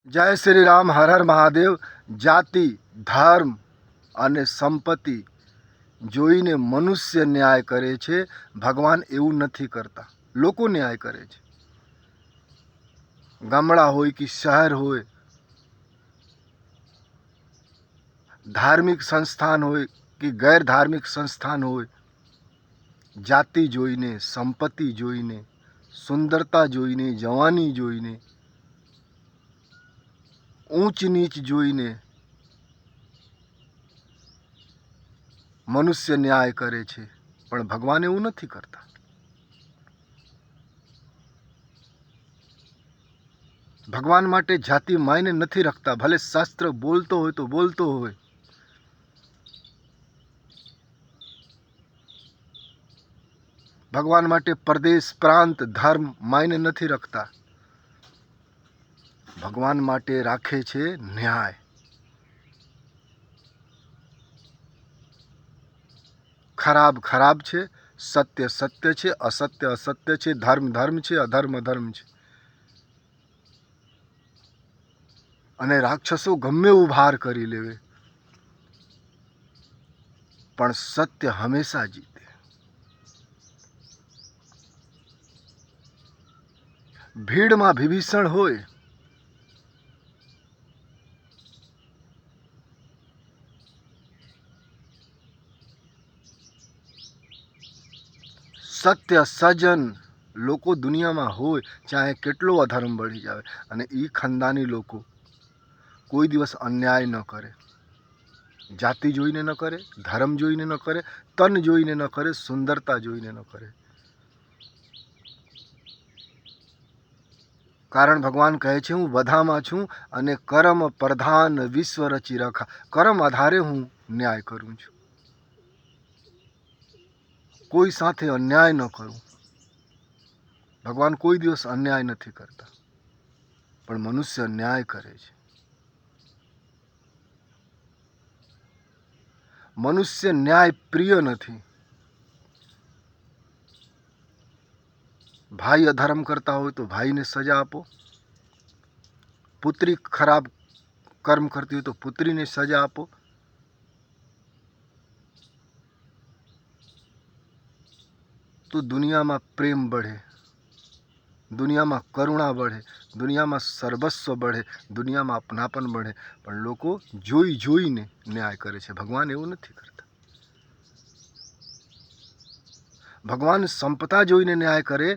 જય શ્રી રામ. હર હર મહાદેવ. જાતિ, ધર્મ અને સંપત્તિ જોઈને મનુષ્ય ન્યાય કરે છે. ભગવાન એવું નથી કરતા. લોકો ન્યાય કરે છે. ગામડા હોય કે શહેર હોય, ધાર્મિક સંસ્થાન હોય કે ગેર ધાર્મિક સંસ્થાન હોય, જાતિ જોઈને, સંપત્તિ જોઈને, સુંદરતા જોઈને, જવાની જોઈને, ઊંચ નીચ જોઈને મનુષ્ય ન્યાય કરે છે. પણ ભગવાન એવું નથી કરતા. ભગવાન માટે જાતિ માયને નથી રાખતા. ભલે શાસ્ત્ર બોલતો હોય તો બોલતો હોય. ભગવાન માટે પ્રદેશ, પ્રાંત, ધર્મ માયને નથી રાખતા. ભગવાન માટે રાખે છે ન્યાય. ખરાબ ખરાબ છે, સત્ય સત્ય છે, અસત્ય અસત્ય છે, ધર્મ ધર્મ છે, અધર્મ અધર્મ છે. અને રાક્ષસો ગમે એવું ભાર કરી લેવે, પણ સત્ય હંમેશા જીતે. ભીડમાં વિભીષણ હોય, સત્ય સજ્જન લોકો દુનિયામાં હોય, ચાહે કેટલો અધર્મ બળી જાય, અને એ ખાનદાની લોકો કોઈ દિવસ અન્યાય ન કરે. જાતિ જોઈને ન કરે, ધર્મ જોઈને ન કરે, તન જોઈને ન કરે, સુંદરતા જોઈને ન કરે. કારણ ભગવાન કહે છે, હું બધામાં છું અને કર્મ પ્રધાન વિશ્વ રચી રખા. કર્મ આધારે હું ન્યાય કરું છું. કોઈ સાથે અન્યાય ન કરું. ભગવાન કોઈ દિવસ અન્યાય નથી કરતા, પણ મનુષ્ય ન્યાય કરે છે. મનુષ્ય ન્યાય પ્રિય નથી. ભાઈ અધર્મ કરતા હોય તો ભાઈને સજા આપો. પુત્રી ખરાબ કર્મ કરતી હોય તો પુત્રીને સજા આપો. તો દુનિયામાં પ્રેમ બઢે, દુનિયામાં કરુણા બઢે, દુનિયામાં સર્વસ્વ બઢે, દુનિયામાં અપનાપન બઢે. પણ લોકો જોઈ જોઈને ન્યાય કરે છે. ભગવાન એવું નથી કરતા. ભગવાન સંપતા જોઈને ન્યાય કરે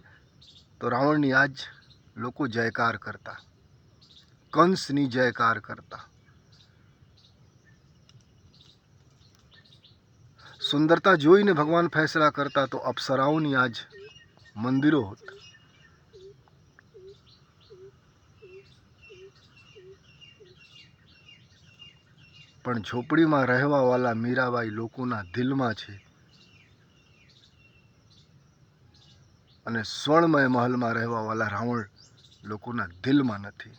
તો રાવણની આજ લોકો જયકાર કરતા, કંસની જયકાર કરતા. સુંદરતા જોઈને ભગવાન ફેસલા કરતા તો અપ્સરાઓની આજ મંદિરો હોત. પણ ઝોપડીમાં રહેવાવાળા મીરાબાઈ લોકોના દિલમાં છે, અને સ્વર્ણમય મહલમાં રહેવાવાળા રાવણ લોકોના દિલમાં નથી.